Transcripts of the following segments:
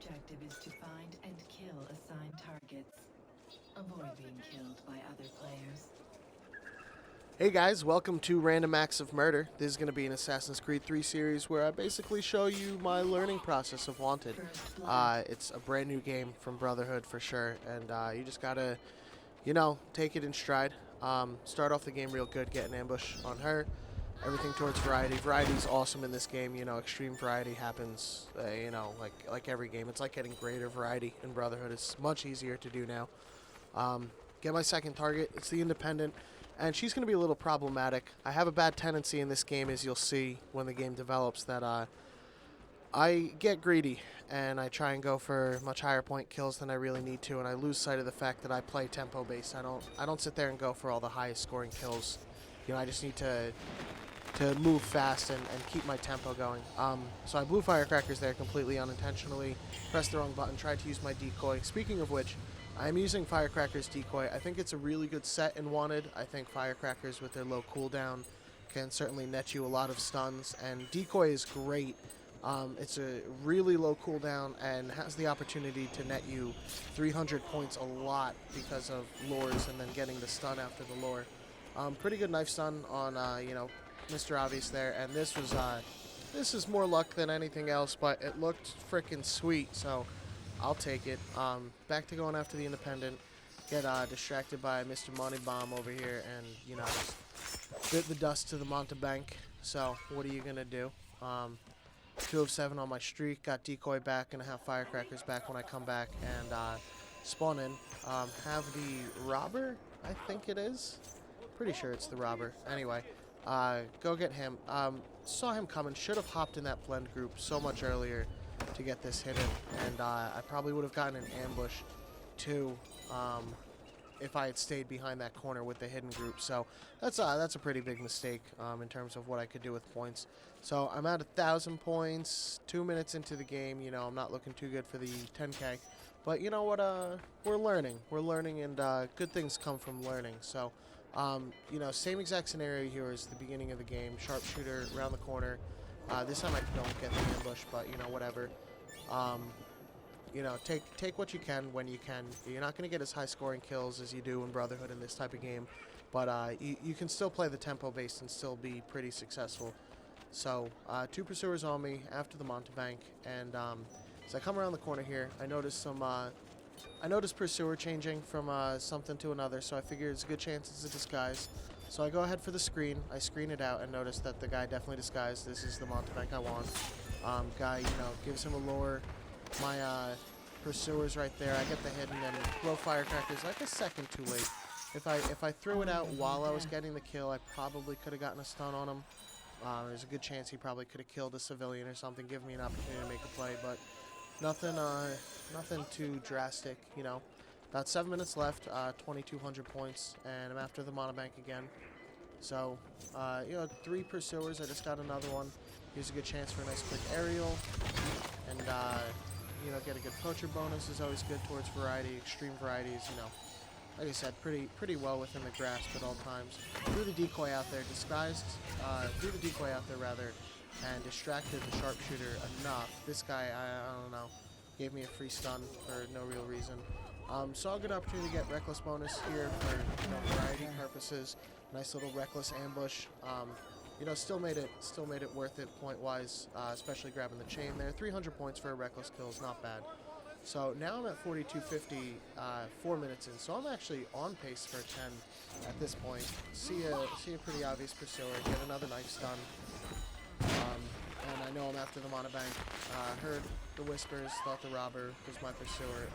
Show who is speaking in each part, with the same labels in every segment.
Speaker 1: objective is to find and kill assigned targets. Avoid being killed by other players.
Speaker 2: Hey guys, welcome to Random Acts of Murder. This is going to be an Assassin's Creed 3 series where I basically show you my learning process of Wanted. It's a brand new game from Brotherhood for sure, and you just gotta, take it in stride. Start off the game real good, get an ambush on her. Everything towards variety. Variety is awesome in this game. Extreme variety happens. Like every game. It's like getting greater variety in Brotherhood. It's much easier to do now. Get my second target. It's the Independent, and she's going to be a little problematic. I have a bad tendency in this game, as you'll see when the game develops, that I get greedy and I try and go for much higher point kills than I really need to, and I lose sight of the fact that I play tempo based. I don't sit there and go for all the highest scoring kills. I just need to move fast and keep my tempo going. So I blew Firecrackers there completely unintentionally, pressed the wrong button, tried to use my decoy. Speaking of which, I'm using Firecrackers decoy. I think it's a really good set in Wanted. I think Firecrackers with their low cooldown can certainly net you a lot of stuns, and decoy is great. It's a really low cooldown and has the opportunity to net you 300 points a lot because of lures and then getting the stun after the lure. Pretty good knife stun on, Mr. Obvious there, and this is more luck than anything else, but it looked freaking sweet, so I'll take it. Back to going after the Independent. Get distracted by Mr. Money Bomb over here, and just bit the dust to the Montebank. So what are you gonna do? 2 of 7 on my streak. Got decoy back, gonna have Firecrackers back when I come back, and spawn in. Have the robber, I think it is. Pretty sure it's the robber. Anyway, go get him. Saw him coming. Should have hopped in that blend group so much earlier to get this hidden, and I probably would have gotten an ambush too if I had stayed behind that corner with the hidden group. So that's a pretty big mistake in terms of what I could do with points. So I'm at 1,000 points, 2 minutes into the game. I'm not looking too good for the 10K, but you know what? We're learning, and good things come from learning. So same exact scenario here as the beginning of the game. Sharpshooter around the corner. This time I don't get the ambush, but whatever. Take what you can when you can. You're not going to get as high scoring kills as you do in Brotherhood in this type of game, but you can still play the tempo based and still be pretty successful. So 2 pursuers on me after the Montebank, and as I come around the corner here, I noticed pursuer changing from something to another, so I figured it's a good chance it's a disguise. So I go ahead for the screen. I screen it out and notice that the guy definitely disguised. This is the Montebank I want. Guy, gives him a lure. My pursuer's right there. I get the hit and then blow Firecrackers like a second too late. If I threw it out while I was getting the kill, I probably could have gotten a stun on him. There's a good chance he probably could have killed a civilian or something, give me an opportunity to make a play, but nothing too drastic, About 7 minutes left, 2,200 points, and I'm after the Monobank again. So, 3 pursuers. I just got another one. Here's a good chance for a nice quick aerial, and get a good poacher bonus is always good towards variety. Extreme varieties, like I said, pretty well within the grasp at all times. Threw the decoy out there, and distracted the sharpshooter enough. This guy, I don't know, gave me a free stun for no real reason. Saw a good opportunity to get reckless bonus here for variety purposes. Nice little reckless ambush. Still made it worth it point wise, especially grabbing the chain there. 300 points for a reckless kill is not bad. So now I'm at 4250, 4 minutes in. So I'm actually on pace for a 10 at this point. See a pretty obvious pursuer, get another knife stun. And I know I'm after the Monobank. Heard the whispers, thought the robber was my pursuer.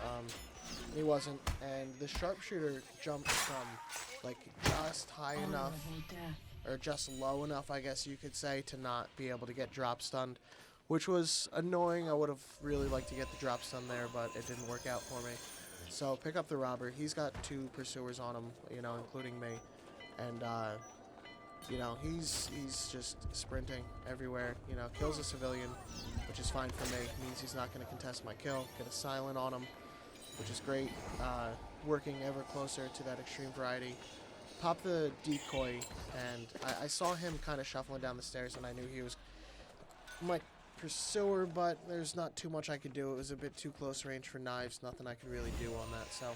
Speaker 2: He wasn't, and the sharpshooter jumped from just high enough, or just low enough, I guess you could say, to not be able to get drop stunned, which was annoying. I would have really liked to get the drop stun there, but it didn't work out for me. So pick up the robber. He's got 2 pursuers on him, including me, and he's just sprinting everywhere. Kills a civilian, which is fine for me. Means he's not going to contest my kill. Get a silent on him, which is great. Working ever closer to that extreme variety. Pop the decoy, and I saw him kind of shuffling down the stairs, and I knew he was pursuer, but there's not too much I could do. It was a bit too close range for knives. Nothing I could really do on that. So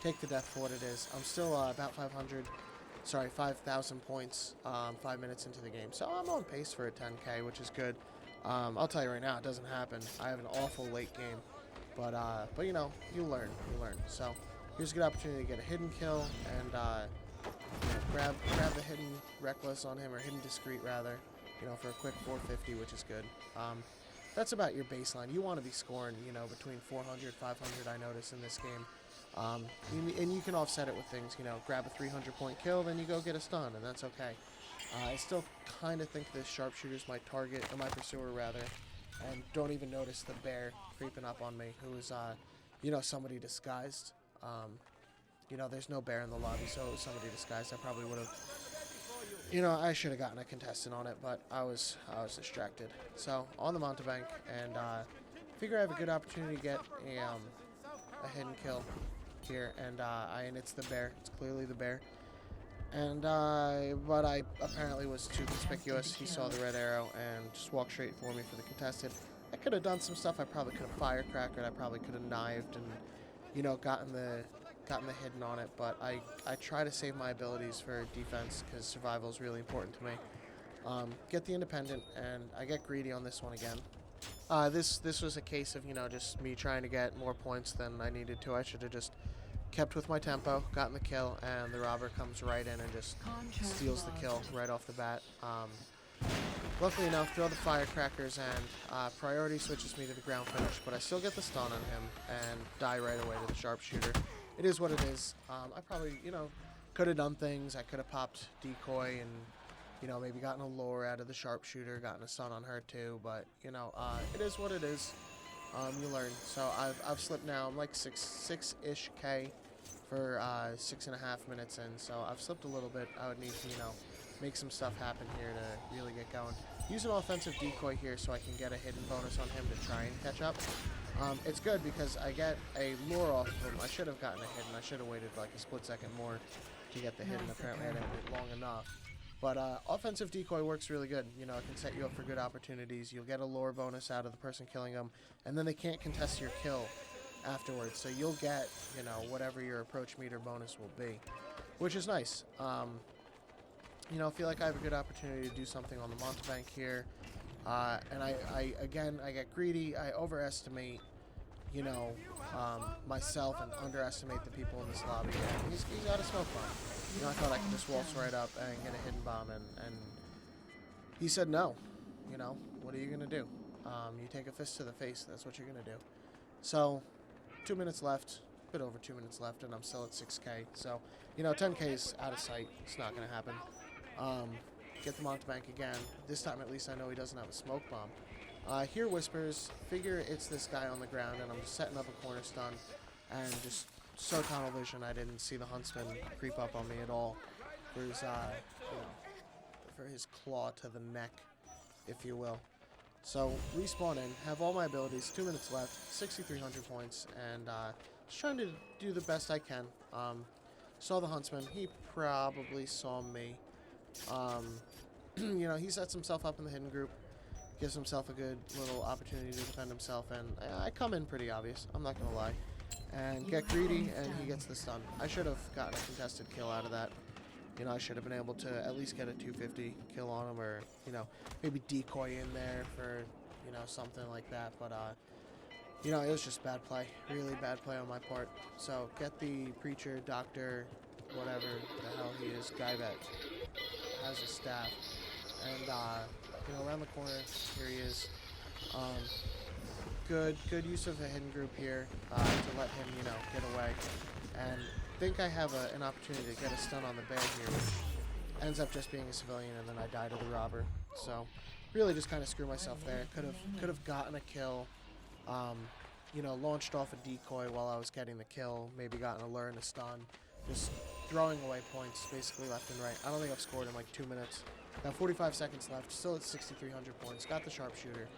Speaker 2: take the death for what it is. I'm still about 5,000 points 5 minutes into the game. So I'm on pace for a 10K, which is good. I'll tell you right now, it doesn't happen. I have an awful late game. But you know, you learn. So here's a good opportunity to get a hidden kill and you know, grab the hidden reckless on him, or hidden discreet rather, you know, for a quick 450, which is good. That's about your baseline. You want to be scoring, you know, between 400, 500, I notice in this game. And you can offset it with things, you know, grab a 300-point kill, then you go get a stun, and that's okay. I still kind of think the sharpshooter's my target, or my pursuer rather, and don't even notice the bear creeping up on me, who is, you know, somebody disguised. You know, there's no bear in the lobby, so it was somebody disguised. I probably would have, you know, I should have gotten a contestant on it, but I was distracted. So on the mountebank, and figure I have a good opportunity to get a hidden kill here, and it's the bear. It's clearly the bear. And but I apparently was too conspicuous. He saw the red arrow and just walked straight for me for the contested. I could have done some stuff. I probably could have firecrackered. I probably could have knived and, you know, gotten the hidden on it. But I try to save my abilities for defense because survival is really important to me. Get the independent, and I get greedy on this one again. This was a case of, you know, just me trying to get more points than I needed to. I should have just kept with my tempo, gotten the kill, and the robber comes right in and just steals the kill right off the bat. Luckily enough, throw the firecrackers, and priority switches me to the ground finish, but I still get the stun on him and die right away to the sharpshooter. It is what it is. I probably, you know, could have done things. I could have popped Decoy and, you know, maybe gotten a lure out of the sharpshooter, gotten a stun on her too, but, you know, it is what it is. You learn. So I've slipped now. I'm like 6-ish K for 6.5 minutes in. So I've slipped a little bit. I would need to, you know, make some stuff happen here to really get going. Use an offensive decoy here so I can get a hidden bonus on him to try and catch up. It's good because I get a lure off of him. I should have gotten a hidden. I should have waited like a split second more to get the hidden. Apparently I didn't wait long enough. But offensive decoy works really good. You know, it can set you up for good opportunities. You'll get a lure bonus out of the person killing them, and then they can't contest your kill afterwards. So you'll get, you know, whatever your approach meter bonus will be, which is nice. You know, I feel like I have a good opportunity to do something on the mountebank here. And I get greedy. I overestimate, you know, myself and underestimate the people in this lobby. And he's got a smoke bomb. You know, I thought I could just waltz right up and get a hidden bomb, and he said no. You know, what are you gonna do? You take a fist to the face. That's what you're gonna do. So, 2 minutes left. A bit over 2 minutes left, and I'm still at 6K. So, you know, 10K is out of sight. It's not gonna happen. Get the mountebank again. This time, at least, I know he doesn't have a smoke bomb. Hear whispers. Figure it's this guy on the ground, and I'm just setting up a corner stun, and just so tunnel vision, I didn't see the huntsman creep up on me at all. For his, you know, for his claw to the neck, if you will. So respawn in, have all my abilities. 2 minutes left, 6,300 points, and just trying to do the best I can. Saw the huntsman. He probably saw me. You know, he sets himself up in the hidden group, gives himself a good little opportunity to defend himself, and I come in pretty obvious. I'm not gonna lie. And get greedy, and he gets the stun. I should have gotten a contested kill out of that. You know, I should have been able to at least get a 250 kill on him, or, you know, maybe decoy in there for, you know, something like that. But, you know, it was just bad play. Really bad play on my part. So, get the preacher, doctor, whatever the hell he is, guy that has a staff. And, you know, around the corner, here he is. Good use of a hidden group here to let him, you know, get away. And think I have an opportunity to get a stun on the bear here, which ends up just being a civilian, and then I die to the robber. So really just kind of screw myself there. Could have gotten a kill. You know, launched off a decoy while I was getting the kill. Maybe gotten a lure and a stun. Just throwing away points basically left and right. I don't think I've scored in like 2 minutes. Got 45 seconds left. Still at 6,300 points. Got the sharpshooter.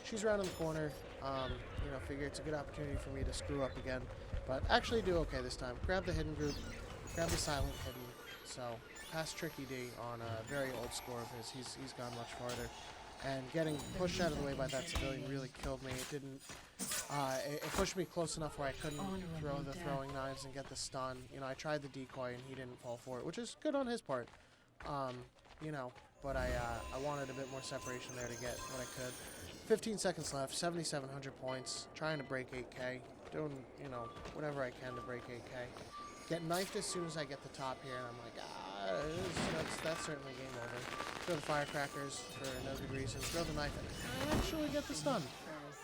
Speaker 2: She's around in the corner. You know, figure it's a good opportunity for me to screw up again. But actually do okay this time. Grab the hidden group. Grab the silent hidden. So, past Tricky D on a very old score of his. He's gone much farther. And getting pushed out of the way by that civilian really killed me. It didn't. It pushed me close enough where I couldn't throw the throwing knives and get the stun. You know, I tried the decoy and he didn't fall for it, which is good on his part. You know, but I wanted a bit more separation there to get what I could. 15 seconds left, 7,700 points, trying to break 8K, doing, you know, whatever I can to break 8K. Get knifed as soon as I get the top here, and I'm like, that's certainly game over. Throw the firecrackers for no good reason, throw the knife, and actually get the stun.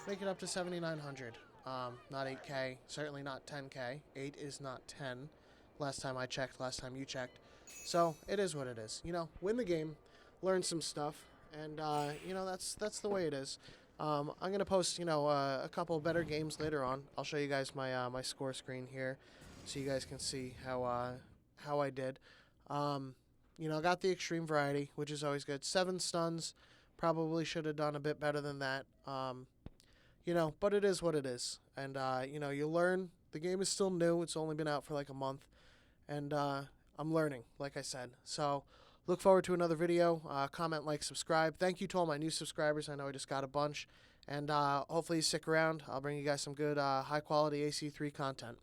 Speaker 2: Make it up to 7,900. Not 8K, certainly not 10K. 8 is not 10. Last time I checked, last time you checked. So, it is what it is. You know, win the game, learn some stuff, and, you know, that's the way it is. I'm going to post, you know, a couple better games later on. I'll show you guys my my score screen here so you guys can see how I did. You know, I got the extreme variety, which is always good. 7 stuns. Probably should have done a bit better than that. You know, but it is what it is. And, you know, you learn. The game is still new. It's only been out for like a month. And I'm learning, like I said. So look forward to another video. Comment, like, subscribe. Thank you to all my new subscribers. I know I just got a bunch. And hopefully you stick around. I'll bring you guys some good high-quality AC3 content.